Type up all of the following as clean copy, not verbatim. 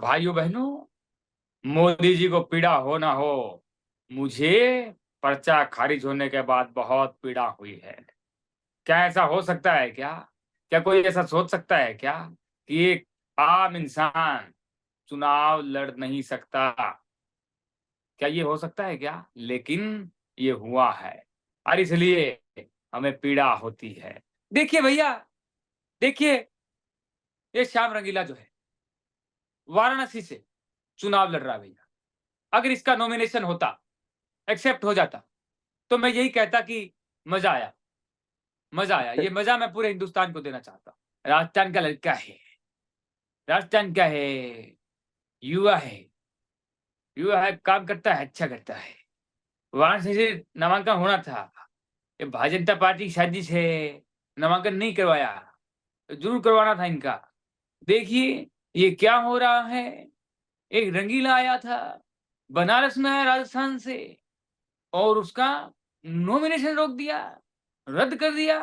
भाइयों बहनों, मोदी जी को पीड़ा हो ना हो, मुझे पर्चा खारिज होने के बाद बहुत पीड़ा हुई है। क्या ऐसा हो सकता है क्या? क्या कोई ऐसा सोच सकता है क्या कि एक आम इंसान चुनाव लड़ नहीं सकता? क्या ये हो सकता है क्या? लेकिन ये हुआ है और इसलिए हमें पीड़ा होती है। देखिए भैया, देखिए, ये श्याम रंगीला जो है, वाराणसी से चुनाव लड़ रहा है भैया। अगर इसका नॉमिनेशन होता, एक्सेप्ट हो जाता, तो मैं यही कहता कि मजा आया, मजा आया। ये मजा मैं पूरे हिंदुस्तान को देना चाहता हूँ। राजस्थान का लड़का है, राजस्थान का है, युवा है, युवा है, काम करता है, अच्छा करता है। वाराणसी से नामांकन होना था, ये भारतीय जनता पार्टी की साजिश है, नामांकन नहीं करवाया, तो जरूर करवाना था इनका। देखिए ये क्या हो रहा है। एक रंगीला आया था, बनारस में आया राजस्थान से, और उसका नॉमिनेशन रोक दिया, रद्द कर दिया।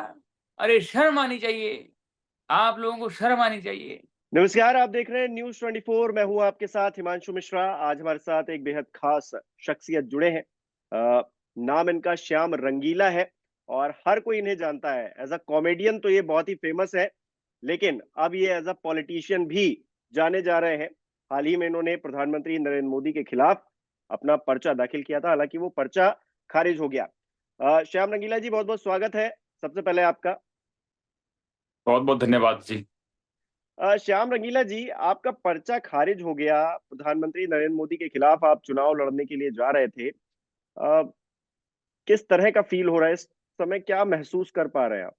अरे शर्म आनी चाहिए, आप लोगों को शर्म आनी चाहिए। नमस्कार, आप देख रहे हैं न्यूज 24। मैं हूं आपके साथ हिमांशु मिश्रा। आज हमारे साथ एक बेहद खास शख्सियत जुड़े हैं। नाम इनका श्याम रंगीला है और हर कोई इन्हें जानता है। एज अ कॉमेडियन तो ये बहुत ही फेमस है, लेकिन अब ये एज अ पॉलिटिशियन भी जाने जा रहे हैं। हाल ही में इन्होंने प्रधानमंत्री नरेंद्र मोदी के खिलाफ अपना पर्चा दाखिल किया था, हालांकि वो पर्चा खारिज हो गया। श्याम रंगीला जी, बहुत बहुत स्वागत है सबसे पहले आपका। बहुत बहुत धन्यवाद जी। श्याम रंगीला जी, आपका पर्चा खारिज हो गया। प्रधानमंत्री नरेंद्र मोदी के खिलाफ आप चुनाव लड़ने के लिए जा रहे थे। किस तरह का फील हो रहा है इस समय? क्या महसूस कर पा रहे हैं आप?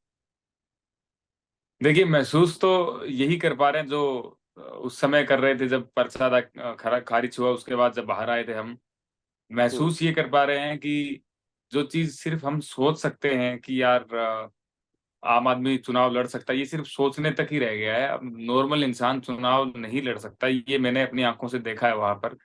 देखिए, महसूस तो यही कर पा रहे हैं जो उस समय कर रहे थे जब पर्चा खारिज हुआ, उसके बाद जब बाहर आए थे हम। हम्म। महसूस ये कर पा रहे हैं कि जो चीज सिर्फ हम सोच सकते हैं कि यार आम आदमी चुनाव लड़ सकता है, ये सिर्फ सोचने तक ही रह गया है। अब नॉर्मल इंसान चुनाव नहीं लड़ सकता, ये मैंने अपनी आंखों से देखा है वहां पर,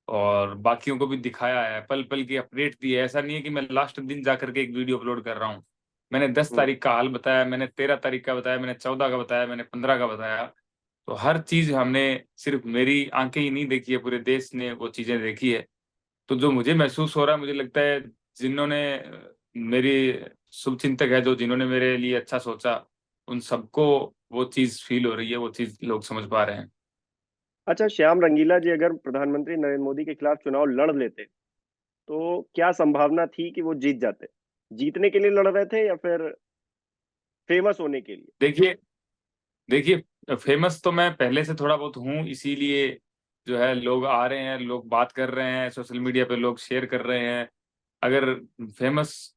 और बाकियों को भी दिखाया है, पल पल की अपडेट दी है। ऐसा नहीं है कि मैं लास्ट दिन जाकर के एक वीडियो अपलोड कर रहा हूँ। मैंने दस हम्म। तारीख का हाल बताया, मैंने 13 तारीख का बताया, मैंने 14 का बताया, मैंने 15 का बताया। तो हर चीज हमने, सिर्फ मेरी आंखें ही नहीं देखी है, पूरे देश ने वो चीजें देखी है। तो जो मुझे महसूस हो रहा है, मुझे लगता है जिन्होंने मेरी शुभचिंतक है, जो जिन्होंने मेरे लिए अच्छा सोचा, उन सबको वो चीज फील हो रही है, वो चीज लोग समझ पा रहे हैं। अच्छा श्याम रंगीला जी, अगर प्रधानमंत्री नरेंद्र मोदी के खिलाफ चुनाव लड़ लेते तो क्या संभावना थी कि वो जीत जाते? जीतने के लिए लड़ रहे थे या फिर फेमस होने के लिए? देखिए, देखिए, फेमस तो मैं पहले से थोड़ा बहुत हूँ, इसीलिए जो है लोग आ रहे हैं, लोग बात कर रहे हैं, सोशल मीडिया पे लोग शेयर कर रहे हैं। अगर फेमस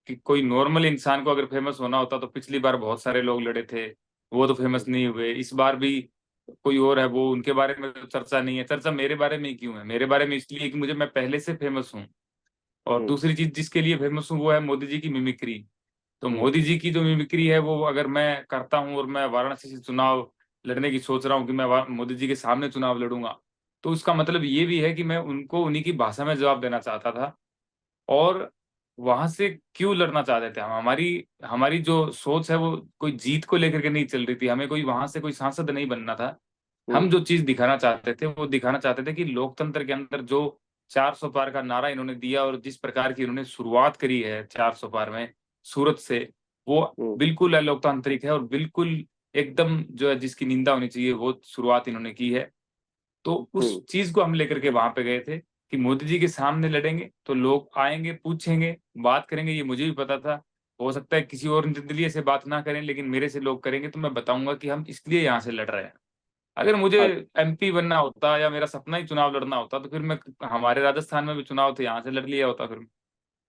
कि कोई नॉर्मल इंसान को अगर फेमस होना होता तो पिछली बार बहुत सारे लोग लड़े थे, वो तो फेमस नहीं हुए। इस बार भी कोई और है, वो उनके बारे में तो चर्चा नहीं है। चर्चा मेरे बारे में ही क्यों है? मेरे बारे में इसलिए कि मुझे, मैं पहले से फेमस हूँ। और हम्म। दूसरी चीज जिसके लिए फेमस हूँ वो है मोदी जी की मिमिक्री। तो हम्म। मोदी जी की जो मिमिक्री है वो अगर मैं करता हूँ, और मैं वाराणसी से चुनाव लड़ने की सोच रहा हूँ कि मैं मोदी जी के सामने चुनाव लड़ूंगा, तो उसका मतलब ये भी है कि मैं उनको उन्हीं की भाषा में जवाब देना चाहता था। और वहां से क्यों लड़ना चाहते थे हम? हमारी हमारी जो सोच है वो कोई जीत को लेकर के नहीं चल रही थी, हमें कोई वहां से कोई सांसद नहीं बनना था। हम्म। हम जो चीज दिखाना चाहते थे वो दिखाना चाहते थे कि लोकतंत्र के अंदर जो 400 पार का नारा इन्होंने दिया, और जिस प्रकार की इन्होंने शुरुआत करी है 400 पार में सूरत से, वो हम्म। बिल्कुल अलोकतांत्रिक है, और बिल्कुल एकदम जो है जिसकी निंदा होनी चाहिए वो शुरुआत इन्होंने की है। तो उस हम्म। चीज को हम लेकर के वहां पे गए थे कि मोदी जी के सामने लड़ेंगे तो लोग आएंगे, पूछेंगे, बात करेंगे। ये मुझे भी पता था, हो सकता है किसी और निर्दलीय से बात ना करें, लेकिन मेरे से लोग करेंगे तो मैं बताऊंगा कि हम इसलिए यहाँ से लड़ रहे हैं। अगर मुझे अ- एमपी बनना होता या मेरा सपना ही चुनाव लड़ना होता, तो फिर मैं, हमारे राजस्थान में भी चुनाव थे, यहाँ से लड़ लिया होता फिर।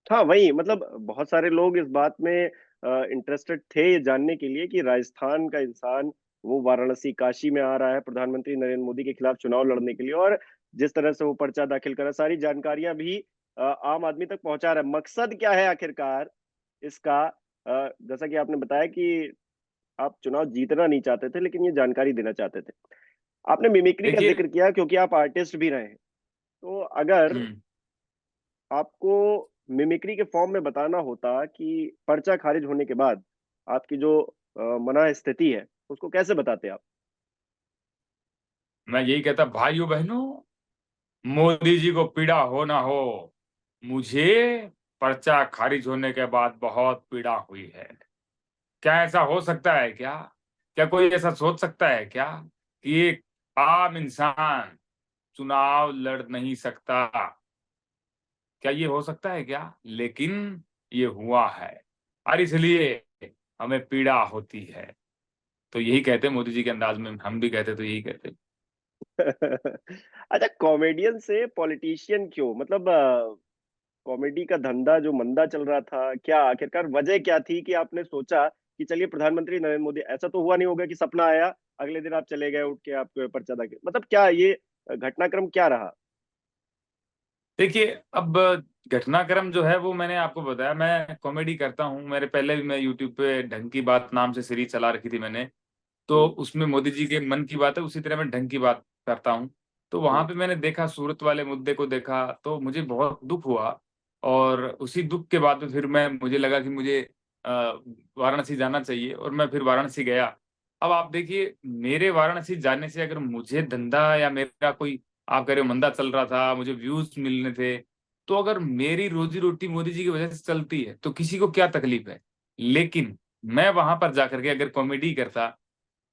हाँ, वही मतलब बहुत सारे लोग इस बात में इंटरेस्टेड थे ये जानने के लिए कि राजस्थान का इंसान वो वाराणसी काशी में आ रहा है प्रधानमंत्री नरेंद्र मोदी के खिलाफ चुनाव लड़ने के लिए, और जिस तरह से वो पर्चा दाखिल करा, सारी जानकारियां भी आम आदमी तक पहुंचा रहा है। मकसद क्या है आखिरकार इसका? जैसा कि आपने बताया कि आप चुनाव जीतना नहीं चाहते थे, लेकिन ये जानकारी देना चाहते थे। आपने मिमिक्री का देखिए। जिक्र किया क्योंकि आप आर्टिस्ट भी रहे हैं। तो अगर हम्म। आपको मिमिक्री के फॉर्म में बताना होता कि पर्चा खारिज होने के बाद आपकी जो मना स्थिति है, उसको कैसे बताते आप? मैं यही कहता, भाइयों बहनों, मोदी जी को पीड़ा हो ना हो, मुझे पर्चा खारिज होने के बाद बहुत पीड़ा हुई है। क्या ऐसा हो सकता है क्या? क्या कोई ऐसा सोच सकता है क्या कि एक आम इंसान चुनाव लड़ नहीं सकता? क्या ये हो सकता है क्या? लेकिन ये हुआ है, और इसलिए हमें पीड़ा होती है। तो यही कहते मोदी जी के अंदाज में, हम भी कहते तो यही कहते। अच्छा, कॉमेडियन से पॉलिटिशियन क्यों? मतलब कॉमेडी का धंधा जो मंदा चल रहा था, क्या आखिरकार वजह क्या थी कि आपने सोचा कि चलिए प्रधानमंत्री नरेंद्र मोदी? ऐसा तो हुआ नहीं होगा कि सपना आया, अगले दिन आप चले गए उठ के, आप पर्चा दाखिल, मतलब क्या ये घटनाक्रम क्या रहा? देखिए, अब घटनाक्रम जो है वो मैंने आपको बताया, मैं कॉमेडी करता हूँ। मेरे पहले भी मैं यूट्यूब पे ढंग की बात नाम से सीरीज चला रखी थी मैंने। तो हम्म। उसमें मोदी जी के मन की बात है, उसी तरह मैं ढंग की बात करता हूँ। तो वहां हम्म। पे मैंने देखा, सूरत वाले मुद्दे को देखा, तो मुझे बहुत दुख हुआ। और उसी दुख के बाद में फिर मैं मुझे लगा कि मुझे अ, वाराणसी जाना चाहिए, और मैं फिर वाराणसी गया। अब आप देखिए, मेरे वाराणसी जाने से अगर मुझे धंधा या मेरा कोई, आप कह रहे हो मंदा चल रहा था, मुझे व्यूज मिलने थे, तो अगर मेरी रोजी रोटी मोदी जी की वजह से चलती है तो किसी को क्या तकलीफ है? लेकिन मैं वहां पर जाकर के अगर कॉमेडी करता,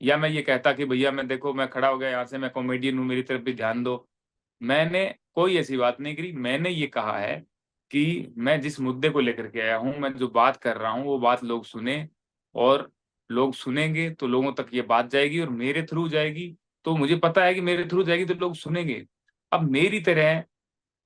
या मैं ये कहता कि भैया मैं देखो मैं खड़ा हो गया यहाँ से, मैं कॉमेडियन हूँ, मेरी तरफ भी ध्यान दो, मैंने कोई ऐसी बात नहीं करी। मैंने ये कहा है कि मैं जिस मुद्दे को लेकर के आया हूँ, मैं जो बात कर रहा हूँ वो बात लोग सुने, और लोग सुनेंगे तो लोगों तक ये बात जाएगी, और मेरे थ्रू जाएगी। तो मुझे पता है कि मेरे थ्रू जाएगी तो लोग सुनेंगे। अब मेरी तरह,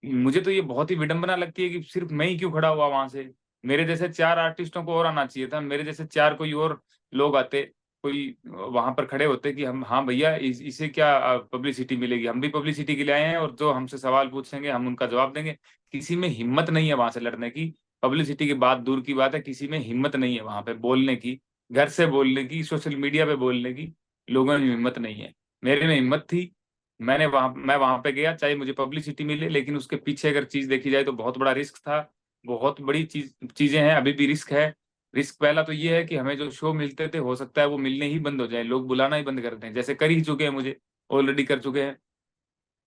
मुझे तो ये बहुत ही विडंबना लगती है कि सिर्फ मैं ही क्यों खड़ा हुआ वहां से। मेरे जैसे चार आर्टिस्टों को और आना चाहिए था, मेरे जैसे चार कोई और लोग आते, कोई वहां पर खड़े होते कि हम, हाँ भैया इसे क्या पब्लिसिटी मिलेगी, हम भी पब्लिसिटी के लिए आए हैं, और जो हमसे सवाल पूछेंगे हम उनका जवाब देंगे। किसी में हिम्मत नहीं है वहां से लड़ने की। पब्लिसिटी की बात दूर की बात है, किसी में हिम्मत नहीं है वहां पे बोलने की, घर से बोलने की, सोशल मीडिया पे बोलने की। लोगों में हिम्मत नहीं है। मेरे में हिम्मत थी। मैं वहां पे गया, चाहे मुझे पब्लिसिटी मिले, लेकिन उसके पीछे अगर चीज देखी जाए तो बहुत बड़ा रिस्क था। बहुत बड़ी चीजें हैं, अभी भी रिस्क है। रिस्क पहला तो ये है कि हमें जो शो मिलते थे, हो सकता है वो मिलने ही बंद हो जाए, लोग बुलाना ही बंद कर दें, जैसे कर ही चुके हैं, मुझे ऑलरेडी कर चुके हैं।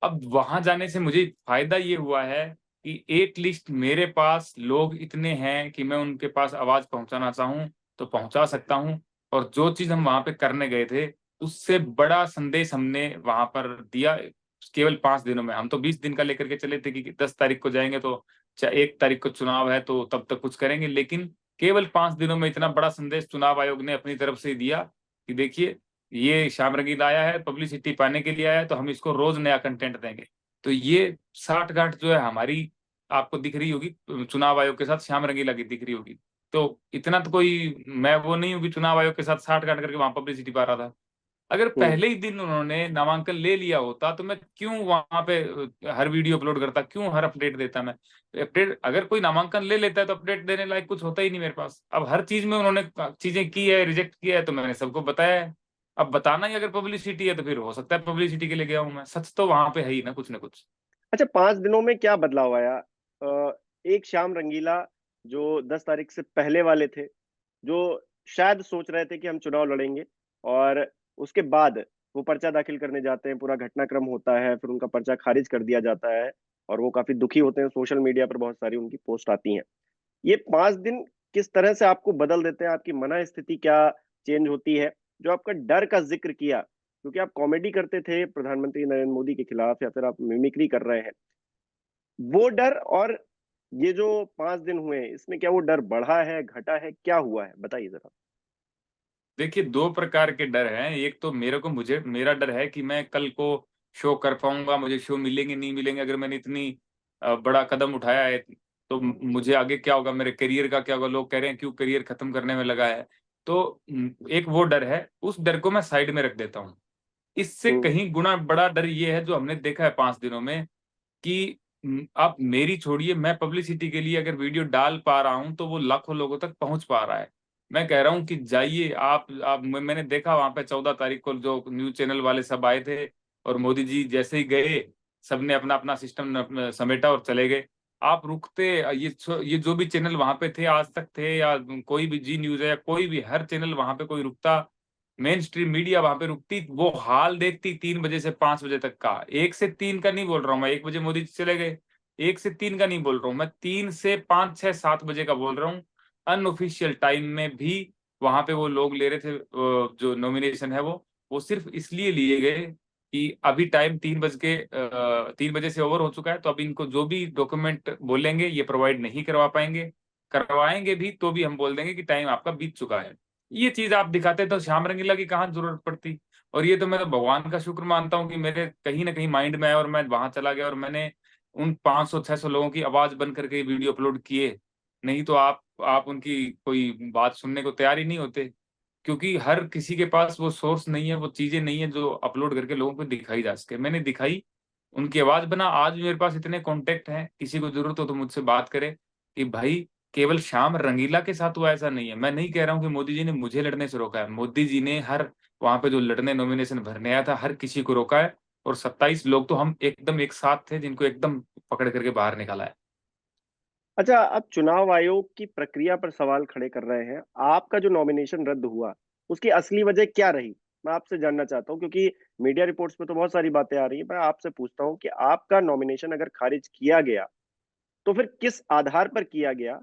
अब वहां जाने से मुझे फायदा ये हुआ है कि एट लिस्ट मेरे पास लोग इतने हैं कि मैं उनके पास आवाज पहुंचाना चाहूं तो पहुंचा सकता हूं। और जो चीज हम वहां पे करने गए थे, उससे बड़ा संदेश हमने वहां पर दिया। केवल 5 दिनों में, हम तो 20 दिन का लेकर के चले थे कि 10 तारीख को जाएंगे, तो 1 तारीख को चुनाव है तो तब तक कुछ करेंगे, लेकिन केवल 5 दिनों में इतना बड़ा संदेश चुनाव आयोग ने अपनी तरफ से दिया कि देखिए, ये श्याम रंगीला आया है, पब्लिसिटी पाने के लिए आया है, तो हम इसको रोज नया कंटेंट देंगे। तो ये साठ गांठ जो है हमारी, आपको दिख रही होगी चुनाव आयोग के साथ श्याम रंगीला की दिख रही होगी। तो इतना तो कोई, मैं वो नहीं हूँ कि चुनाव आयोग के साथ साठ गांठ करके वहां पब्लिसिटी पा रहा था। अगर हम्म। पहले ही दिन उन्होंने नामांकन ले लिया होता तो मैं क्यों वहां पे हर वीडियो अपलोड करता, क्यों हर अपडेट देता मैं? अपडेट, अगर कोई नामांकन ले लेता है तो अपडेट देने लायक कुछ होता ही नहीं मेरे पास। अब हर चीज में उन्होंने चीजें की है, रिजेक्ट किया है, तो मैंने सबको बताया है। अब बताना ही अगर पब्लिसिटी है तो फिर हो सकता है पब्लिसिटी के लिए गया हूं मैं, सच तो वहां पे है ही ना कुछ ना कुछ। अच्छा, 5 दिनों में क्या बदलाव आया? एक श्याम रंगीला जो 10 तारीख से पहले वाले थे, जो शायद सोच रहे थे कि हम चुनाव लड़ेंगे, और उसके बाद वो पर्चा दाखिल करने जाते हैं, पूरा घटनाक्रम होता है, फिर उनका पर्चा खारिज कर दिया जाता है, और वो काफी दुखी होते हैं, सोशल मीडिया पर बहुत सारी उनकी पोस्ट आती हैं। ये 5 दिन किस तरह से आपको बदल देते हैं? आपकी मन स्थिति क्या चेंज होती है? जो आपका डर का जिक्र किया, क्योंकि आप कॉमेडी करते थे प्रधानमंत्री नरेंद्र मोदी के खिलाफ, या फिर आप मिमिक्री कर रहे हैं, वो डर और ये जो 5 दिन हुए, इसमें क्या वो डर बढ़ा है, घटा है, क्या हुआ है, बताइए जरा। देखिए, दो प्रकार के डर हैं। एक तो मेरे को, मुझे मेरा डर है कि मैं कल को शो कर पाऊंगा, मुझे शो मिलेंगे नहीं मिलेंगे, अगर मैंने इतनी बड़ा कदम उठाया है तो मुझे आगे क्या होगा, मेरे करियर का क्या होगा। लोग कह रहे हैं क्यों करियर खत्म करने में लगा है। तो एक वो डर है, उस डर को मैं साइड में रख देता हूँ। इससे हम्म। कहीं गुना बड़ा डर ये है जो हमने देखा है 5 दिनों में, कि आप मेरी छोड़िए, मैं पब्लिसिटी के लिए अगर वीडियो डाल पा रहा हूं तो वो लाखों लोगों तक पहुंच पा रहा है। मैं कह रहा हूं कि जाइए आप मैंने देखा वहां पे 14 तारीख को जो न्यूज चैनल वाले सब आए थे, और मोदी जी जैसे ही गए, सबने अपना अपना सिस्टम समेटा और चले गए। आप रुकते, ये जो भी चैनल वहां पे थे, आज तक थे या कोई भी जी न्यूज है या कोई भी, हर चैनल वहां पे कोई रुकता, मेन स्ट्रीम मीडिया वहां पे रुकती, वो हाल देखती 3 बजे से 5 बजे तक का। 1 से 3 का नहीं बोल रहा हूँ मैं, 1 बजे मोदी जी चले गए, 1 से 3 का नहीं बोल रहा हूँ मैं, 3 से 5 6 7 बजे का बोल रहा हूँ। अनऑफिशियल टाइम में भी वहां पे वो लोग ले रहे थे, जो नॉमिनेशन है वो सिर्फ इसलिए लिए गए कि अभी टाइम 3 बजे से ओवर हो चुका है, तो अब इनको जो भी डॉक्यूमेंट बोलेंगे ये प्रोवाइड नहीं करवा पाएंगे, करवाएंगे भी तो भी हम बोल देंगे कि टाइम आपका बीत चुका है। ये चीज आप दिखाते तो श्याम रंगीला की कहाँ जरूरत पड़ती। और ये तो मैं तो भगवान का शुक्र मानता हूँ कि मेरे कहीं ना कहीं माइंड में आया और मैं वहां चला गया और मैंने उन 500 600 लोगों की आवाज बन करके वीडियो अपलोड किए। नहीं तो आप उनकी कोई बात सुनने को तैयार ही नहीं होते, क्योंकि हर किसी के पास वो सोर्स नहीं है, वो चीजें नहीं है जो अपलोड करके लोगों को दिखाई जा सके। मैंने दिखाई, उनकी आवाज बना। आज भी मेरे पास इतने कॉन्टेक्ट हैं, किसी को जरूरत हो तो मुझसे बात करे कि भाई केवल श्याम रंगीला के साथ हुआ ऐसा नहीं है। मैं नहीं कह रहा हूँ कि मोदी जी ने मुझे लड़ने से रोका है, मोदी जी ने हर वहां पे जो लड़ने नॉमिनेशन भरने आया था हर किसी को रोका है। और 27 लोग तो हम एकदम एक साथ थे जिनको एकदम पकड़ करके बाहर निकाला है। अच्छा, आप चुनाव आयोग की प्रक्रिया पर सवाल खड़े कर रहे हैं। आपका जो नॉमिनेशन रद्द हुआ, उसकी असली वजह क्या रही? मैं आपसे जानना चाहता हूँ, क्योंकि मीडिया रिपोर्ट्स में तो बहुत सारी बातें आ रही हैं। मैं आपसे पूछता हूँ कि आपका नॉमिनेशन अगर खारिज किया गया, तो फिर किस आधार पर किया गया?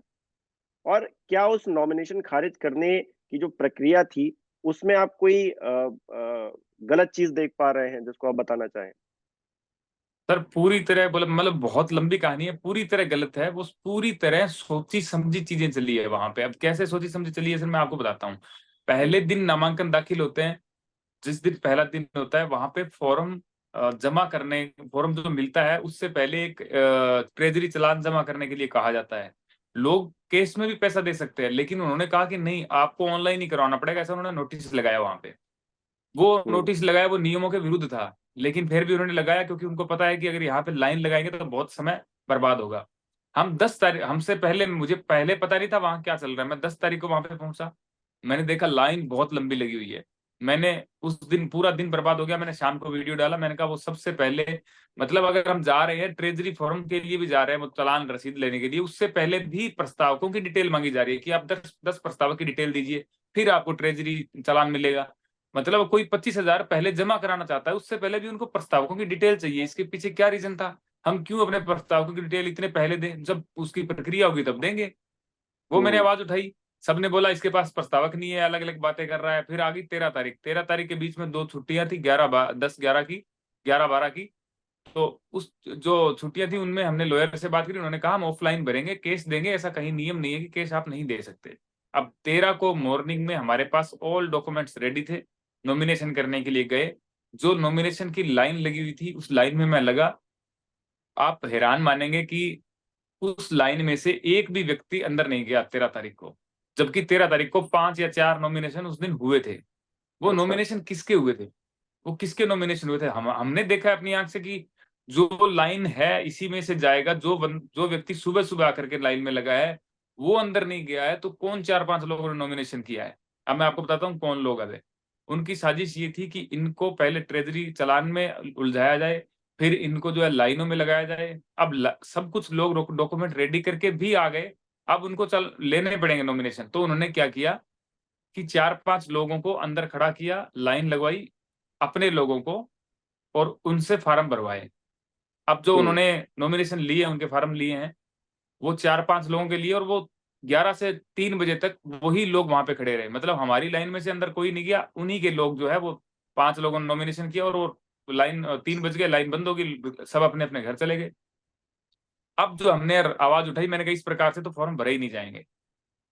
और क्या उस नॉमिनेशन खारिज करने की जो प्रक्रिया थी, उसमें आप कोई गलत चीज देख पा रहे हैं जिसको आप बताना चाहें? सर पूरी तरह बोले, मतलब बहुत लंबी कहानी है, पूरी तरह गलत है वो, पूरी तरह सोची समझी चीजें चली है वहां पे। अब कैसे सोची समझी चली है सर, मैं आपको बताता हूँ। पहले दिन नामांकन दाखिल होते हैं, जिस दिन पहला दिन होता है वहां पे फॉर्म जमा करने, फॉर्म जो मिलता है उससे पहले एक ट्रेजरी चालान जमा करने के लिए कहा जाता है। लोग केस में भी पैसा दे सकते हैं, लेकिन उन्होंने कहा कि नहीं आपको ऑनलाइन ही करवाना पड़ेगा, ऐसा उन्होंने नोटिस लगाया वहां पे। वो हम्म। नोटिस लगाया, वो नियमों के विरुद्ध था, लेकिन फिर भी उन्होंने लगाया क्योंकि उनको पता है कि अगर यहाँ पे लाइन लगाएंगे तो बहुत समय बर्बाद होगा। हम 10 तारीख, हमसे पहले, मुझे पहले पता नहीं था वहां क्या चल रहा है, मैं 10 तारीख को वहां पे पहुंचा। मैंने देखा लाइन बहुत लंबी लगी हुई है। मैंने उस दिन पूरा दिन बर्बाद हो गया। मैंने शाम को वीडियो डाला, मैंने कहा वो सबसे पहले, मतलब अगर हम जा रहे हैं ट्रेजरी फॉर्म के लिए भी जा रहे हैं, वो चालान रसीद लेने के लिए, उससे पहले भी प्रस्तावकों की डिटेल मांगी जा रही है कि आप 10 10 प्रस्तावक की डिटेल दीजिए, फिर आपको ट्रेजरी चालान मिलेगा। मतलब कोई 25,000 पहले जमा कराना चाहता है, उससे पहले भी उनको प्रस्तावकों की डिटेल चाहिए। इसके पीछे क्या रीजन था? हम क्यों अपने प्रस्तावकों की डिटेल इतने पहले दें? जब उसकी प्रक्रिया होगी तब देंगे। वो मैंने हम्म। आवाज उठाई, सबने बोला इसके पास प्रस्तावक नहीं है, अलग अलग बातें कर रहा है। फिर आ गई 13 तारीख, 13 तारीख के बीच में 2 छुट्टियां थी, 10 11 की, 11 12 की। तो उस जो छुट्टियां थी उनमें हमने लॉयर से बात करी, उन्होंने कहा हम ऑफलाइन भरेंगे, केस देंगे, ऐसा कहीं नियम नहीं है कि केस आप नहीं दे सकते। अब 13 को मॉर्निंग में हमारे पास ऑल डॉक्यूमेंट्स रेडी थे, नॉमिनेशन करने के लिए गए। जो नॉमिनेशन की लाइन लगी हुई थी उस लाइन में मैं लगा, आप हैरान मानेंगे कि उस लाइन में से एक भी व्यक्ति अंदर नहीं गया 13 तारीख को। जबकि 13 तारीख को 5 या 4 नॉमिनेशन उस दिन हुए थे। वो अच्छा। नॉमिनेशन किसके हुए थे? वो किसके नॉमिनेशन हुए थे? हमने देखा है अपनी आंख से कि जो लाइन है इसी में से जाएगा। जो व्यक्ति सुबह सुबह आकर के लाइन में लगा है वो अंदर नहीं गया है, तो कौन 4 5 लोगों ने नॉमिनेशन किया है? अब मैं आपको बताता हूँ कौन लोग आए। उनकी साजिश ये थी कि इनको पहले ट्रेजरी चालान में उलझाया जाए, फिर इनको जो है लाइनों में लगाया जाए। अब सब कुछ लोग डॉक्यूमेंट रेडी करके भी आ गए, अब उनको चल लेने पड़ेंगे नॉमिनेशन। तो उन्होंने क्या किया कि 4 5 लोगों को अंदर खड़ा किया, लाइन लगवाई अपने लोगों को, और उनसे फार्म भरवाए। अब जो हम्म। उन्होंने नॉमिनेशन लिए, उनके फार्म लिए हैं, वो 4 5 लोगों के लिए, और वो 11 से 3 बजे तक वही लोग वहां पे खड़े रहे। मतलब हमारी लाइन में से अंदर कोई नहीं गया, उन्हीं के लोग जो है वो 5 लोगों ने नॉमिनेशन किया, और वो लाइन 3 बज गए, लाइन बंद होगी, सब अपने अपने घर चले गए। अब जो हमने आवाज उठाई, मैंने कहा इस प्रकार से तो फॉर्म भरे ही नहीं जाएंगे।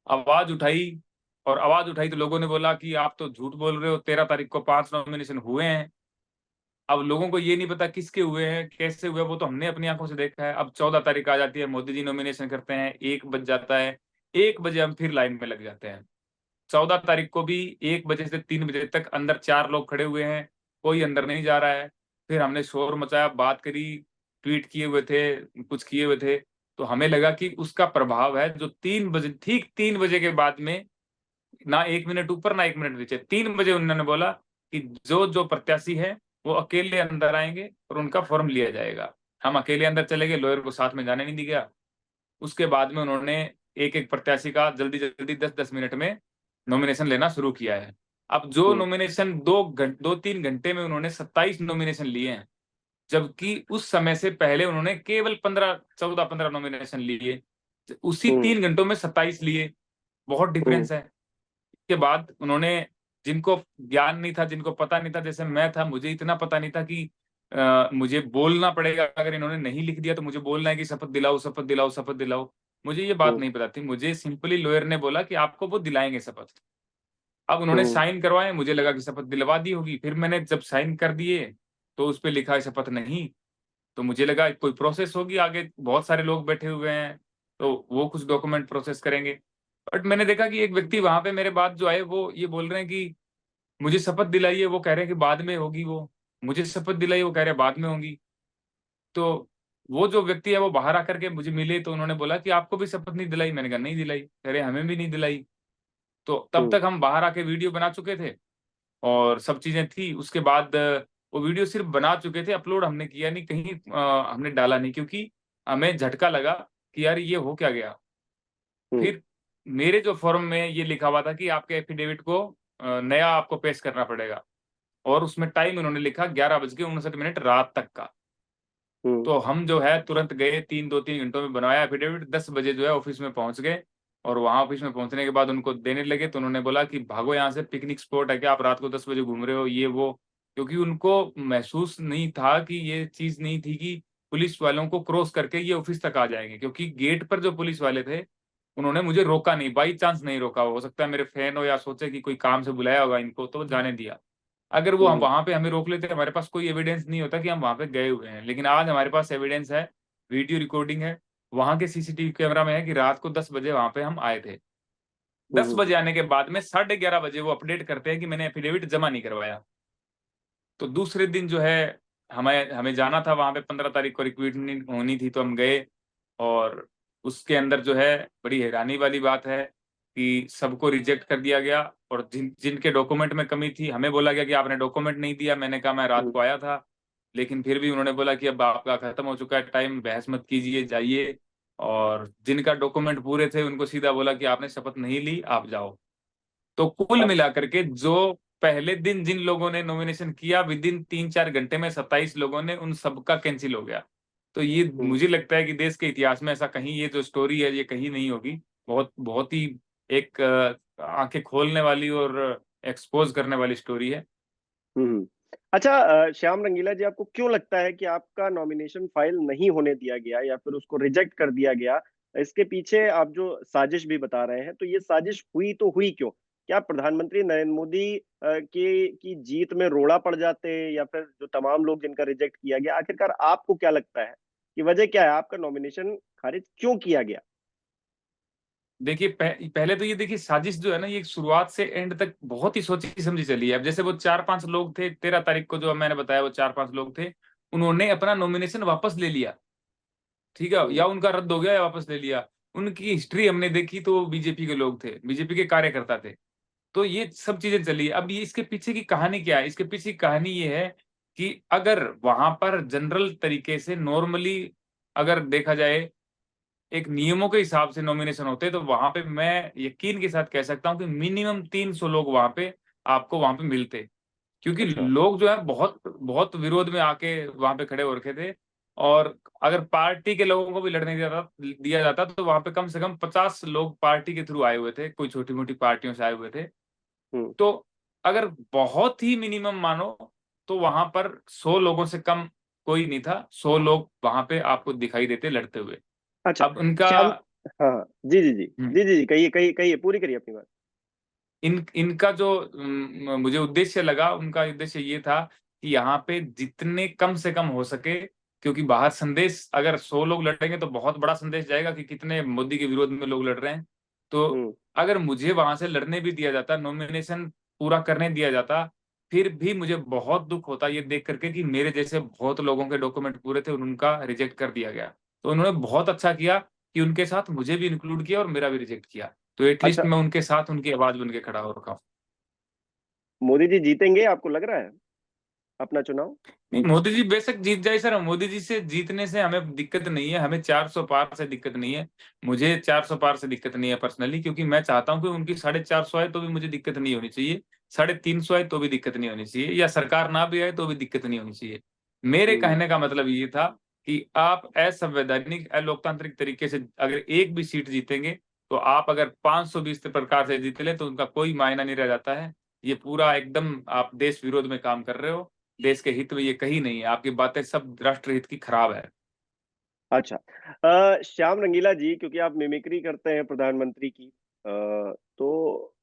आवाज उठाई, और आवाज उठाई तो लोगों ने बोला कि आप तो झूठ बोल रहे हो, 13 तारीख को 5 नॉमिनेशन हुए हैं। अब लोगों को ये नहीं पता किसके हुए हैं, कैसे हुए, वो तो हमने अपनी आंखों से देखा है। अब 14 तारीख आ जाती है, मोदी जी नॉमिनेशन करते हैं, 1 बज जाता है, 1 बजे हम फिर लाइन में लग जाते हैं। 14 तारीख को भी 1 बजे से 3 बजे तक अंदर 4 लोग खड़े हुए हैं, कोई अंदर नहीं जा रहा है। फिर हमने शोर मचाया, बात करी, ट्वीट किए हुए थे, कुछ किए हुए थे। तो हमें लगा कि उसका प्रभाव है। जो 3 बजे, ठीक 3 बजे के बाद में, ना 1 मिनट ऊपर ना 1 मिनट नीचे, 3 बजे उन्होंने बोला कि जो जो प्रत्याशी है वो अकेले अंदर आएंगे और उनका फॉर्म लिया जाएगा। हम अकेले अंदर चले गए, लॉयर को साथ में जाने नहीं दिया गया। उसके बाद में उन्होंने एक एक प्रत्याशी का जल्दी जल्दी 10 10 मिनट में नॉमिनेशन लेना शुरू किया है। अब जो हम्म। नॉमिनेशन 2-3 घंटे में उन्होंने 27 नॉमिनेशन लिए हैं, जबकि उस समय से पहले उन्होंने केवल 14 15 नॉमिनेशन लिए, उसी हम्म। 3 घंटों में 27 लिए। बहुत हम्म। डिफरेंस है। के बाद उन्होंने, जिनको ज्ञान नहीं था, जिनको पता नहीं था, जैसे मैं था, मुझे इतना पता नहीं था कि मुझे बोलना पड़ेगा, अगर इन्होंने नहीं लिख दिया तो मुझे बोलना है कि शपथ दिलाओ, शपथ दिलाओ, शपथ दिलाओ। मुझे ये बात हम्म। नहीं पता थी, मुझे सिंपली लॉयर ने बोला कि आपको वो दिलाएंगे शपथ। अब उन्होंने हम्म। साइन करवाए, मुझे लगा कि शपथ दिलवा दी होगी, फिर मैंने जब साइन कर दिए तो उस पे लिखा है शपथ नहीं। तो मुझे लगा कोई प्रोसेस होगी आगे, बहुत सारे लोग बैठे हुए हैं तो वो कुछ डॉक्यूमेंट प्रोसेस करेंगे। बट मैंने देखा कि एक व्यक्ति वहां पे मेरे बाद जो आए वो ये बोल रहे हैं कि मुझे शपथ दिलाइए, वो कह रहे हैं कि बाद में होगी वो। मुझे शपथ दिलाई, वो कह रहे हैं बाद में होगी। तो वो जो व्यक्ति है वो बाहर आकर के मुझे मिले तो उन्होंने बोला कि आपको भी शपथ नहीं दिलाई? मैंने कहा नहीं दिलाई। कह रहे हमें भी नहीं दिलाई। तो तब हम्म। तक हम बाहर आके वीडियो बना चुके थे और सब चीजें थी। उसके बाद वो वीडियो सिर्फ बना चुके थे, अपलोड हमने किया नहीं कहीं, हमने डाला नहीं, क्योंकि हमें झटका लगा कि यार ये हो क्या गया। हम्म। फिर मेरे जो फॉर्म में ये लिखा हुआ था कि आपके एफिडेविट को नया आपको पेश करना पड़ेगा, और उसमें टाइम उन्होंने लिखा 11:59 रात तक का। हम्म। तो हम जो है तुरंत गए, 2-3 घंटों में बनवाया एफिडेविट, 10 बजे जो है ऑफिस में पहुंच गए। और वहां ऑफिस में पहुंचने के बाद उनको देने लगे तो उन्होंने बोला कि भागो यहाँ से, पिकनिक स्पॉट है क्या, आप रात को 10 बजे घूम रहे हो, ये वो। क्योंकि उनको महसूस नहीं था कि ये चीज नहीं थी कि पुलिस वालों को क्रॉस करके ये ऑफिस तक आ जाएंगे, क्योंकि गेट पर जो पुलिस वाले थे उन्होंने मुझे रोका नहीं, बाई चांस नहीं रोका। हो सकता है मेरे फैन हो या सोचे कि कोई काम से बुलाया होगा इनको तो जाने दिया। अगर वो हम हम्म। वहां पे हमें रोक लेते, हमारे पास कोई एविडेंस नहीं होता कि हम वहां पे गए हुए हैं। लेकिन आज हमारे पास एविडेंस है, वीडियो रिकॉर्डिंग है, वहां के सीसीटीवी कैमरा में है कि रात को 10 बजे वहां पे हम आए थे। दस हम्म। बजे आने के बाद में 11:30 बजे वो अपडेट करते हैं कि मैंने एफिडेविट जमा नहीं करवाया। तो दूसरे दिन जो है हमें हमें जाना था वहां पे, 15 तारीख को रिक्रूटमेंट होनी थी, तो हम गए। और उसके अंदर जो है बड़ी हैरानी वाली बात है कि सबको रिजेक्ट कर दिया गया। और जिनके डॉक्यूमेंट में कमी थी, हमें बोला गया कि आपने डॉक्यूमेंट नहीं दिया। मैंने कहा मैं रात हम्म। को आया था। लेकिन फिर भी उन्होंने बोला कि अब आपका खत्म हो चुका है टाइम, बहस मत कीजिए, जाइए। और जिनका डॉक्यूमेंट पूरे थे उनको सीधा बोला कि आपने शपथ नहीं ली, आप जाओ। तो कुल अ- मिलाकर के जो पहले दिन जिन लोगों ने नॉमिनेशन किया, विद इन 3-4 घंटे में 27 लोगों ने, उन सबका कैंसिल हो गया। तो ये हम्म। मुझे लगता है कि देश के इतिहास में ऐसा कहीं, ये जो स्टोरी है ये कहीं नहीं होगी। बहुत बहुत ही एक आंखें खोलने वाली और एक्सपोज करने वाली स्टोरी है। हम्म। अच्छा, श्याम रंगीला जी, आपको क्यों लगता है कि आपका नॉमिनेशन फाइल नहीं होने दिया गया या फिर उसको रिजेक्ट कर दिया गया? इसके पीछे आप जो साजिश भी बता रहे हैं, तो ये साजिश हुई तो हुई क्यों? क्या प्रधानमंत्री नरेंद्र मोदी की जीत में रोड़ा पड़ जाते, या फिर जो तमाम लोग जिनका रिजेक्ट किया गया, आखिरकार आपको क्या लगता है कि वजह क्या है, आपका नॉमिनेशन खारिज क्यों किया गया? देखिए पहले तो ये देखिए, साजिश जो है ना, ये शुरुआत से एंड तक बहुत ही सोची समझी चली है। अब जैसे वो 4-5 लोग थे, 13 तारीख को जो मैंने बताया, वो 4-5 लोग थे, उन्होंने अपना नॉमिनेशन वापस ले लिया। ठीक है, हम्म। या उनका रद्द हो गया या वापस ले लिया। उनकी हिस्ट्री हमने देखी तो वो बीजेपी के लोग थे, बीजेपी के कार्यकर्ता थे। तो ये सब चीजें चली। अब ये इसके पीछे की कहानी क्या है? इसके पीछे की कहानी ये है कि अगर वहां पर जनरल तरीके से नॉर्मली अगर देखा जाए, एक नियमों के हिसाब से नॉमिनेशन होते, तो वहां पे मैं यकीन के साथ कह सकता हूं कि मिनिमम 300 लोग वहां पे आपको वहां पे मिलते। क्योंकि अच्छा। लोग जो है बहुत बहुत विरोध में आके वहां पे खड़े हो रखे थे। और अगर पार्टी के लोगों को भी लड़ने दिया जाता तो वहां पे कम से कम 50 लोग पार्टी के थ्रू आए हुए थे, कोई छोटी मोटी पार्टियों से आए हुए थे। हम्म। तो अगर बहुत ही मिनिमम मानो तो वहां पर 100 लोगों से कम कोई नहीं था। 100 लोग वहां पे आपको दिखाई देते लड़ते हुए। अच्छा। अब उनका श्याम। हाँ हाँ, जी जी जी हम्म, जी जी जी, कहिए कहिए कहिए, पूरी करिए अपनी बात। इनका जो मुझे उद्देश्य लगा, उनका उद्देश्य ये था कि यहाँ पे जितने कम से कम हो सके, क्योंकि बाहर संदेश अगर 100 लोग लड़ेंगे तो बहुत बड़ा संदेश जाएगा कि कितने मोदी के विरोध में लोग लड़ रहे हैं। तो हम्म। अगर मुझे वहां से लड़ने भी दिया जाता, नॉमिनेशन पूरा करने दिया जाता, फिर भी मुझे बहुत दुख होता ये देख करके कि मेरे जैसे बहुत लोगों के डॉक्यूमेंट पूरे थे और उनका रिजेक्ट कर दिया गया। तो उन्होंने बहुत अच्छा किया कि उनके साथ मुझे भी इंक्लूड किया और मेरा भी रिजेक्ट किया। तो एटलीस्ट अच्छा, मैं उनके साथ उनकी आवाज बन के खड़ा हो रखा हूँ। मोदी जी जीतेंगे, आपको लग रहा है अपना चुनाव? नहीं, मोदी जी बेशक जीत जाए सर, मोदी जी से जीतने से हमें दिक्कत नहीं है, हमें 400 पार से दिक्कत नहीं है। मुझे 400 पार से दिक्कत नहीं है पर्सनली, क्योंकि मैं चाहता हूं कि उनकी 450 आए तो भी मुझे दिक्कत नहीं होनी चाहिए। 350 आए तो भी दिक्कत नहीं होनी चाहिए, या सरकार ना भी आए तो भी दिक्कत नहीं होनी चाहिए। मेरे हम्म। कहने का मतलब ये था कि आप असंवैधानिक अलोकतांत्रिक तरीके से अगर एक भी सीट जीतेंगे, तो आप अगर 520 प्रकार से जीत ले तो उनका कोई मायना नहीं रह जाता है। ये पूरा एकदम आप देश विरोध में काम कर रहे हो, देश के हित में ये कहीं नहीं है, आपकी बातें सब राष्ट्र हित की खराब है। अच्छा। श्याम रंगीला जी, क्योंकि आप मिमिक्री करते हैं प्रधानमंत्री की, तो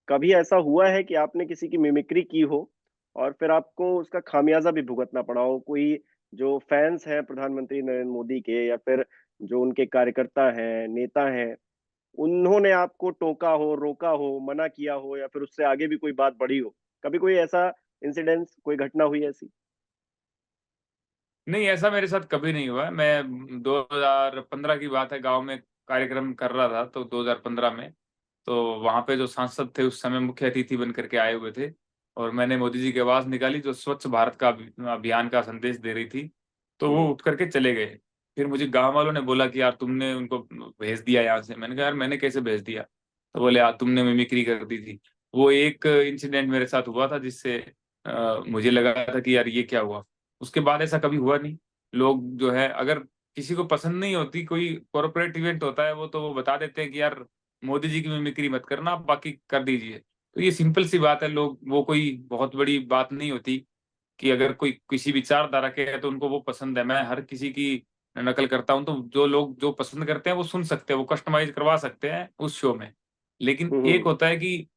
कभी ऐसा हुआ है कि आपने किसी की मिमिक्री की हो और फिर आपको उसका खामियाजा भी भुगतना पड़ा हो? कोई जो फैंस हैं प्रधानमंत्री नरेंद्र मोदी के, या फिर जो उनके कार्यकर्ता हैं, नेता हैं, उन्होंने आपको टोका हो, रोका हो, मना किया हो, या फिर उससे आगे भी कोई बात बढ़ी हो? कभी कोई ऐसा इंसिडेंस, कोई घटना हुई ऐसी? नहीं, ऐसा मेरे साथ कभी नहीं हुआ है। मैं 2015 की बात है, गांव में कार्यक्रम कर रहा था, तो 2015 में तो वहां पे जो सांसद थे उस समय मुख्य अतिथि बन करके आए हुए थे, और मैंने मोदी जी की आवाज निकाली जो स्वच्छ भारत का अभियान का संदेश दे रही थी। तो वो हम्म। उठ करके चले गए। फिर मुझे गांव वालों ने बोला कि यार तुमने उनको भेज दिया यहाँ से। मैंने कहा यार मैंने कैसे भेज दिया? तो बोले यार तुमने मिमिक्री कर दी थी। वो एक इंसिडेंट मेरे साथ हुआ था जिससे मुझे लगा था कि यार ये क्या हुआ। उसके बाद ऐसा कभी हुआ नहीं। लोग जो है अगर किसी को पसंद नहीं होती, कोई कॉर्पोरेट इवेंट होता है वो, तो वो बता देते हैं कि यार मोदी जी की मिमिक्री मत करना, आप बाकी कर दीजिए। तो ये सिंपल सी बात है, लोग वो कोई बहुत बड़ी बात नहीं होती कि अगर कोई किसी विचारधारा के है तो उनको वो पसंद है। मैं हर किसी की नकल करता हूं, तो जो लोग जो पसंद करते हैं वो सुन सकते हैं, वो कस्टमाइज करवा सकते हैं उस शो में। लेकिन एक हम्म। होता है कि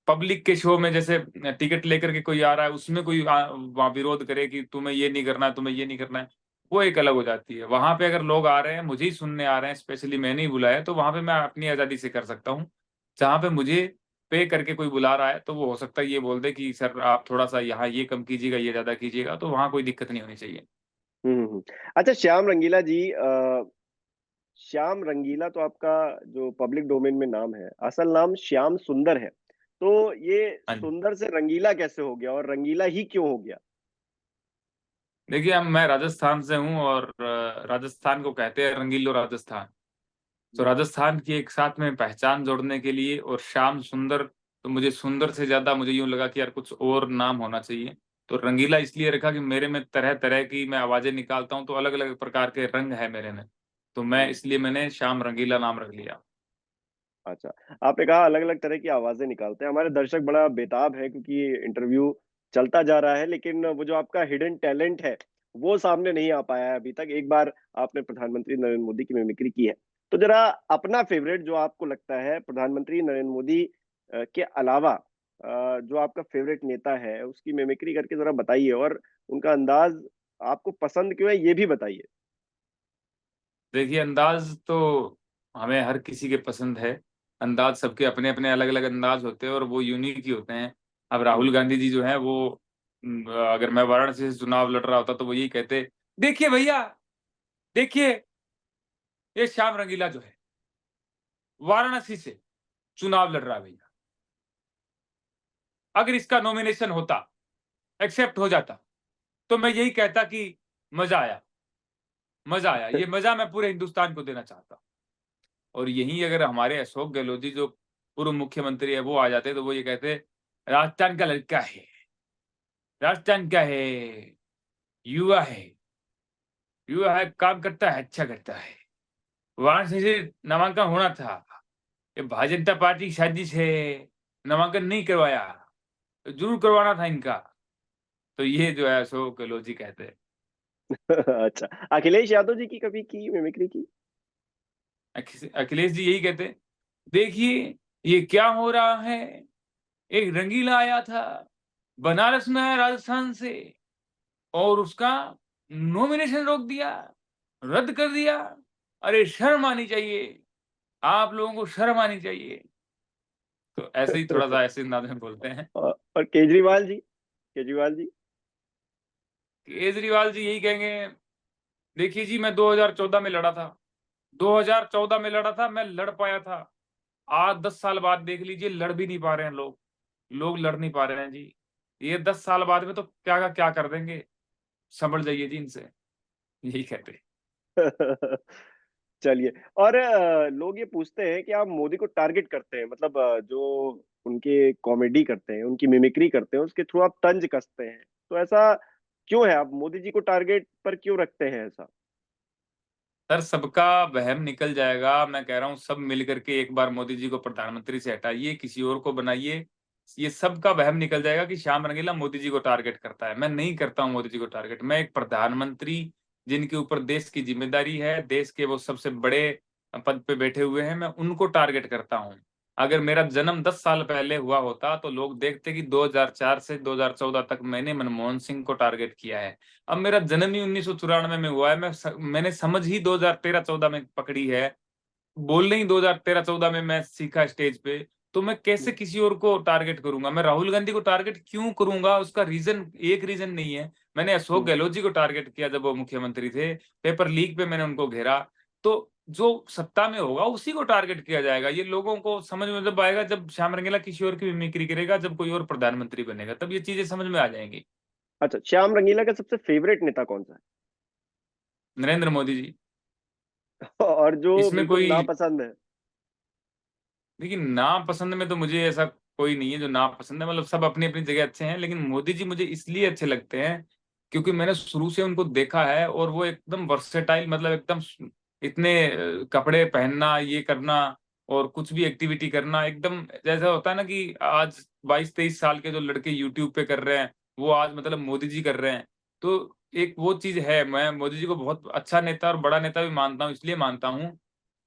पब्लिक के शो में, जैसे टिकट लेकर के कोई आ रहा है, उसमें कोई वहाँ विरोध करे कि तुम्हें ये नहीं करना है, तुम्हें ये नहीं करना है, वो एक अलग हो जाती है। वहां पे अगर लोग आ रहे हैं, मुझे ही सुनने आ रहे हैं, स्पेशली मैंने ही बुलाया, तो वहां पे मैं अपनी आजादी से कर सकता हूँ। जहां पे मुझे पे करके कोई बुला रहा है, तो वो हो सकता है ये बोल दे कि सर आप थोड़ा सा यहाँ ये कम कीजिएगा, ये ज्यादा कीजिएगा, तो वहां कोई दिक्कत नहीं होनी चाहिए। हम्म। अच्छा, श्याम रंगीला जी, श्याम रंगीला तो आपका जो पब्लिक डोमेन में नाम है, असल नाम श्याम सुंदर है। तो ये हाँ जी। सुंदर से रंगीला कैसे हो गया, और रंगीला ही क्यों हो गया? देखिए, हम मैं राजस्थान से हूँ, और राजस्थान को कहते हैं रंगीलो राजस्थान। तो राजस्थान की एक साथ में पहचान जोड़ने के लिए, और श्याम सुंदर, तो मुझे सुंदर से ज्यादा मुझे यूं लगा कि यार कुछ और नाम होना चाहिए। तो रंगीला इसलिए रखा कि मेरे में तरह तरह की मैं आवाजें निकालता हूँ, तो अलग अलग प्रकार के रंग है मेरे में। तो मैं हम्म। इसलिए मैंने श्याम रंगीला नाम रख लिया। अच्छा, आपने कहा अलग अलग तरह की आवाजें निकालते हैं। हमारे दर्शक बड़ा बेताब है, क्योंकि इंटरव्यू चलता जा रहा है, लेकिन वो जो आपका हिडन टैलेंट है वो सामने नहीं आ पाया है अभी तक। एक बार आपने प्रधानमंत्री नरेंद्र मोदी की मिमिक्री की है, तो जरा अपना फेवरेट, जो आपको लगता है प्रधानमंत्री नरेंद्र मोदी के अलावा जो आपका फेवरेट नेता है, उसकी मिमिक्री करके जरा बताइए, और उनका अंदाज आपको पसंद क्यों है ये भी बताइए। देखिए, अंदाज तो हमें हर किसी के पसंद है। अंदाज सबके अपने अपने अलग अलग अंदाज होते हैं, और वो यूनिक ही होते हैं। अब हम्म। राहुल गांधी जी जो है वो अगर मैं वाराणसी से चुनाव लड़ रहा होता तो वो यही कहते, देखिए भैया, देखिए ये श्याम रंगीला जो है वाराणसी से चुनाव लड़ रहा है भैया। अगर इसका नॉमिनेशन होता, एक्सेप्ट हो जाता, तो मैं यही कहता कि मजा आया, मजा आया। ये मजा मैं पूरे हिंदुस्तान को देना चाहता। और यही अगर हमारे अशोक गहलोत जी जो पूर्व मुख्यमंत्री है वो आ जाते, तो वो ये कहते, राजस्थान का लड़का है, राजस्थान का है, युवा है, युवा है, काम करता है, अच्छा करता है, वाराणसी से नामांकन होना था, ये भारतीय जनता पार्टी की साजिश है, नामांकन नहीं करवाया, तो जरूर करवाना था इनका। तो ये जो है अशोक गहलोत जी कहते हैं। अच्छा, अखिलेश यादव जी की कभी की मिमिक्री की? अखिलेश जी यही कहते, देखिए ये क्या हो रहा है, एक रंगीला आया था, बनारस में आया राजस्थान से, और उसका नॉमिनेशन रोक दिया, रद्द कर दिया। अरे शर्म आनी चाहिए, आप लोगों को शर्म आनी चाहिए। तो ऐसे ही थोड़ा सा ऐसे अंदाज में बोलते हैं। और केजरीवाल जी, केजरीवाल जी? केजरीवाल जी यही कहेंगे, देखिए जी मैं 2014 में लड़ा था, 2014 में लड़ा था, मैं लड़ पाया था। आज 10 साल बाद देख लीजिए, लड़ भी नहीं पा रहे हैं लोग, लोग लड़ नहीं पा रहे हैं जी। ये 10 साल बाद में तो क्या का क्या कर देंगे, संभल जाइए जी इनसे, यही कहते हैं। चलिए। और लोग ये पूछते हैं कि आप मोदी को टारगेट करते हैं, मतलब जो उनके कॉमेडी करते हैं, उनकी मिमिक्री करते हैं, उसके थ्रू आप तंज कसते हैं। तो ऐसा क्यों है? आप मोदी जी को टारगेट पर क्यों रखते हैं ऐसा? सर, सबका वहम निकल जाएगा। मैं कह रहा हूँ सब मिल करके एक बार मोदी जी को प्रधानमंत्री से हटाइए, किसी और को बनाइए। ये सबका वहम निकल जाएगा कि श्याम रंगीला मोदी जी को टारगेट करता है। मैं नहीं करता हूँ मोदी जी को टारगेट। मैं एक प्रधानमंत्री जिनके ऊपर देश की जिम्मेदारी है, देश के वो सबसे बड़े पद पे बैठे हुए हैं, मैं उनको टारगेट करता हूँ। अगर मेरा जन्म 10 साल पहले हुआ होता तो लोग देखते कि 2004 से 2014 तक मैंने मनमोहन सिंह को टारगेट किया है। अब मेरा जन्म ही 1994 में हुआ है। मैंने समझ ही 2013-14 में पकड़ी है। बोलने ही 2013-14 में मैं सीखा स्टेज पे। तो मैं कैसे किसी और को टारगेट करूंगा? मैं राहुल गांधी को टारगेट क्यों करूंगा? उसका रीजन एक रीजन नहीं है। मैंने अशोक हम्म। गहलोत जी को टारगेट किया जब वो मुख्यमंत्री थे। पेपर लीक पे मैंने उनको घेरा। तो जो सत्ता में होगा उसी को टारगेट किया जाएगा। ये लोगों को समझ में जब आएगा, जब श्याम रंगीला किसी और की मिमिक्री करेगा, जब कोई और प्रधानमंत्री बनेगा, तब ये चीजें समझ में आ जाएंगी। अच्छा, श्याम रंगीला का सबसे फेवरेट नेता कौन सा नरेंद्र मोदी जी। है? और जो इसमें बिल्कुल कोई, नापसंद है? देखिए, नापसंद में तो मुझे ऐसा कोई नहीं है जो नापसंद है। मतलब सब अपनी अपनी जगह अच्छे हैं, लेकिन मोदी जी मुझे इसलिए अच्छे लगते हैं क्योंकि मैंने शुरू से उनको देखा है और वो एकदम वर्सेटाइल, मतलब एकदम इतने कपड़े पहनना, ये करना और कुछ भी एक्टिविटी करना, एकदम जैसा होता है ना कि आज 22-23 साल के जो लड़के यूट्यूब पे कर रहे हैं, वो आज मतलब मोदी जी कर रहे हैं। तो एक वो चीज है। मैं मोदी जी को बहुत अच्छा नेता और बड़ा नेता भी मानता हूँ। इसलिए मानता हूँ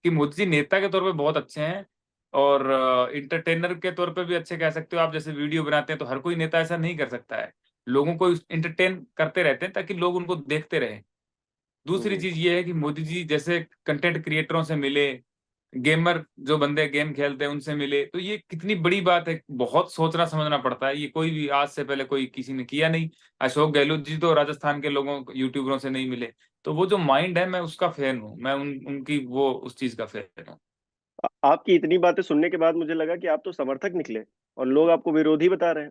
कि मोदी जी नेता के तौर पे बहुत अच्छे हैं और इंटरटेनर के तौर पे भी अच्छे कह सकते हो आप। जैसे वीडियो बनाते हैं तो हर कोई नेता ऐसा नहीं कर सकता है। लोगों को इंटरटेन करते रहते हैं ताकि लोग उनको देखते रहें। दूसरी हम्म। चीज ये है कि मोदी जी जैसे कंटेंट क्रिएटरों से मिले, गेमर जो बंदे गेम खेलते हैं उनसे मिले, तो ये कितनी बड़ी बात है। बहुत सोचना समझना पड़ता है। ये कोई भी आज से पहले कोई किसी ने किया नहीं। अशोक गहलोत जी तो राजस्थान के लोगों यूट्यूबरों से नहीं मिले। तो वो जो माइंड है, मैं उसका फैन हूँ। मैं उनकी वो उस चीज का फैन हूँ। आपकी इतनी बातें सुनने के बाद मुझे लगा कि आप तो समर्थक निकले और लोग आपको विरोधी बता रहे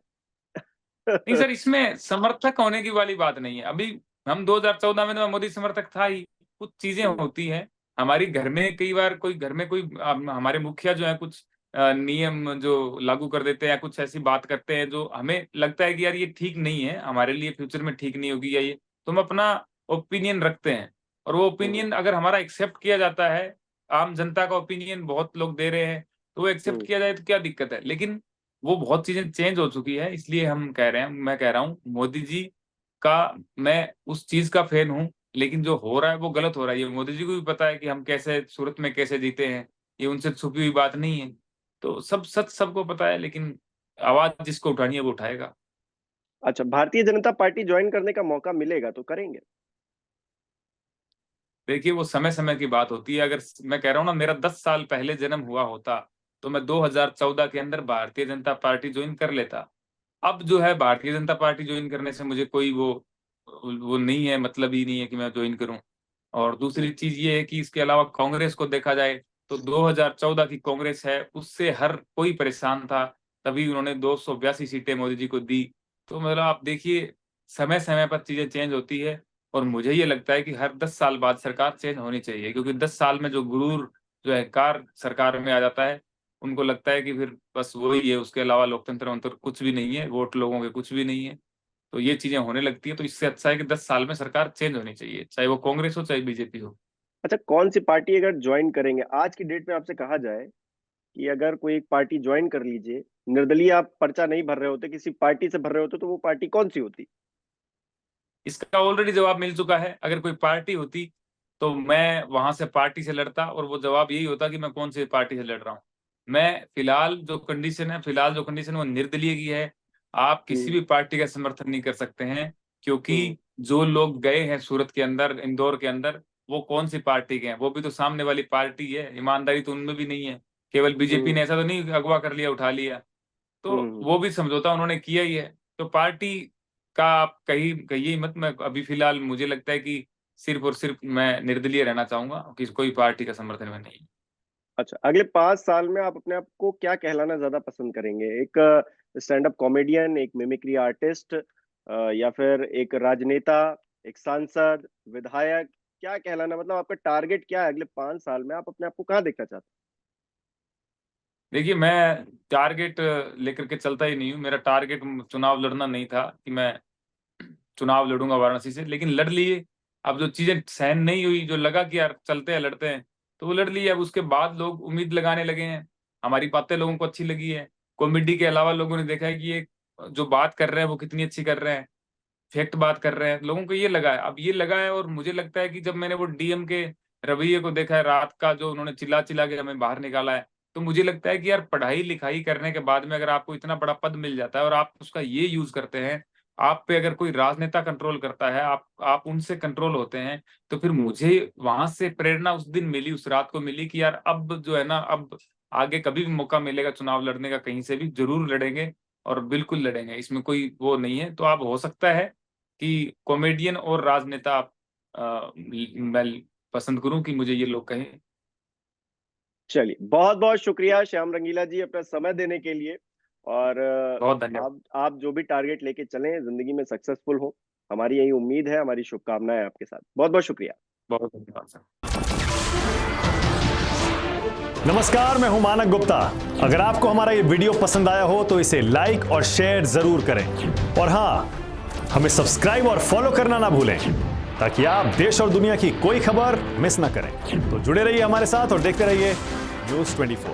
नहीं हैं। सर, इसमें समर्थक होने की वाली बात नहीं है। अभी हम 2014 में तो मैं मोदी समर्थक था ही। कुछ चीजें हम्म। होती हैं हमारी घर में, कई बार कोई घर में कोई हमारे मुखिया जो है कुछ नियम जो लागू कर देते हैं या कुछ ऐसी बात करते हैं जो हमें लगता है कि यार ये ठीक नहीं है, हमारे लिए फ्यूचर में ठीक नहीं होगी, या ये, तो हम अपना ओपिनियन रखते हैं। और वो हम्म। ओपिनियन अगर हमारा एक्सेप्ट किया जाता है, आम जनता का ओपिनियन बहुत लोग दे रहे हैं, तो वो एक्सेप्ट हम्म। किया जाए तो क्या दिक्कत है? लेकिन वो बहुत चीजें चेंज हो चुकी है। इसलिए हम कह रहे हैं, मैं कह रहा हूँ मोदी जी का, मैं उस चीज का फैन हूँ। लेकिन जो हो रहा है वो गलत हो रहा है। ये मोदी जी को भी पता है कि हम कैसे सूरत में कैसे जीते हैं। ये उनसे छुपी हुई बात नहीं है। तो सब सच सबको पता है, लेकिन आवाज जिसको उठानी है वो उठाएगा। अच्छा, भारतीय जनता पार्टी ज्वाइन करने का मौका मिलेगा तो करेंगे? देखिए, वो समय समय की बात होती है। अगर मैं कह रहा हूँ ना, मेरा 10 साल पहले जन्म हुआ होता तो मैं 2014 के अंदर भारतीय जनता पार्टी ज्वाइन कर लेता। अब जो है, भारतीय जनता पार्टी ज्वाइन करने से मुझे कोई वो नहीं है, मतलब ही नहीं है कि मैं ज्वाइन करूं। और हम्म। दूसरी चीज ये है कि इसके अलावा कांग्रेस को देखा जाए तो 2014 की कांग्रेस है, उससे हर कोई परेशान था। तभी उन्होंने 282 सीटें मोदी जी को दी। तो मतलब आप देखिए, समय समय पर चीजें चेंज होती है। और मुझे ये लगता है कि हर 10 साल बाद सरकार चेंज होनी चाहिए, क्योंकि 10 साल में जो गुरूर जो है कार सरकार में आ जाता है, उनको लगता है कि फिर बस वही है, उसके अलावा लोकतंत्र वंत्र कुछ भी नहीं है, वोट लोगों के कुछ भी नहीं है। तो ये चीजें होने लगती है। तो इससे अच्छा है कि 10 साल में सरकार चेंज होनी चाहिए, चाहे वो कांग्रेस हो चाहे बीजेपी हो। अच्छा, कौन सी पार्टी अगर ज्वाइन करेंगे आज की डेट में, आपसे कहा जाए कि अगर कोई एक पार्टी ज्वाइन कर लीजिए, निर्दलीय आप पर्चा नहीं भर रहे होते, किसी पार्टी से भर रहे होते, तो वो पार्टी कौन सी होती? इसका ऑलरेडी जवाब मिल चुका है। अगर कोई पार्टी होती तो मैं वहां से पार्टी से लड़ता, और वो जवाब यही होता कि मैं कौन सी पार्टी से लड़ रहा हूँ। मैं फिलहाल जो कंडीशन वो निर्दलीय की है। आप किसी हम्म। भी पार्टी का समर्थन नहीं कर सकते हैं, हम्म। क्योंकि जो लोग गए हैं सूरत के अंदर, इंदौर के अंदर, वो कौन सी पार्टी के हैं? वो भी तो सामने वाली पार्टी है। ईमानदारी तो उनमें भी नहीं है। केवल बीजेपी हम्म। ने ऐसा तो नहीं अगवा कर लिया, उठा लिया। तो हम्म। वो भी समझौता उन्होंने किया ही है। तो पार्टी का आप कहीं कहिए ही मत। मैं अभी फिलहाल मुझे लगता है कि सिर्फ और सिर्फ मैं निर्दलीय रहना चाहूंगा, कि कोई पार्टी का समर्थन में नहीं। अच्छा, अगले 5 साल में आप अपने आप को क्या कहलाना ज्यादा पसंद करेंगे? एक स्टैंड अप कॉमेडियन, एक मिमिक्री आर्टिस्ट, या फिर एक राजनेता, एक सांसद, विधायक? क्या कहलाना, मतलब आपका टारगेट क्या है अगले 5 साल में? आप अपने आप को कहाँ देखना चाहते देखिए, मैं टारगेट लेकर के चलता ही नहीं हूँ। मेरा टारगेट चुनाव लड़ना नहीं था कि मैं चुनाव लड़ूंगा वाराणसी से, लेकिन लड़ लिए। अब जो चीजें सहन नहीं हुई, जो लगा कि यार चलते हैं लड़ते हैं, तो वो लड़ लिए। अब उसके बाद लोग उम्मीद लगाने लगे हैं, हमारी बातें लोगों को अच्छी लगी है। कॉमेडी के अलावा लोगों ने देखा है कि ये जो बात कर रहे हैं वो कितनी अच्छी कर रहे हैं, फैक्ट बात कर रहे हैं। लोगों को ये लगा है, अब ये लगा है। और मुझे लगता है कि जब मैंने वो डीएम के रवैये को देखा है, रात का जो उन्होंने चिल्ला चिल्ला के हमें बाहर निकाला है, तो मुझे लगता है कि यार पढ़ाई लिखाई करने के बाद में अगर आपको इतना बड़ा पद मिल जाता है और आप उसका ये यूज करते हैं, आप पे अगर कोई राजनेता कंट्रोल करता है, आप उनसे कंट्रोल होते हैं, तो फिर मुझे वहां से प्रेरणा उस दिन मिली, उस रात को मिली कि यार अब जो है ना, अब आगे कभी भी मौका मिलेगा चुनाव लड़ने का, कहीं से भी जरूर लड़ेंगे और बिल्कुल लड़ेंगे। इसमें कोई वो नहीं है। तो अब हो सकता है कि कॉमेडियन और राजनेता मैं पसंद करूं कि मुझे ये लोग कहें। चलिए, बहुत बहुत शुक्रिया श्याम रंगीला जी अपना समय देने के लिए। और बहुत धन्यवाद। आप जो भी टारगेट लेके चलें जिंदगी में सक्सेसफुल हो, हमारी यही उम्मीद है, हमारी शुभकामनाएं आपके साथ। बहुत बहुत शुक्रिया। बहुत धन्यवाद सर। नमस्कार, मैं हूं मानक गुप्ता। अगर आपको हमारा ये वीडियो पसंद आया हो तो इसे लाइक और शेयर जरूर करें, और हां, हमें सब्सक्राइब और फॉलो करना ना भूलें ताकि आप देश और दुनिया की कोई खबर मिस ना करें। तो जुड़े रहिए हमारे साथ और देखते रहिए News 24।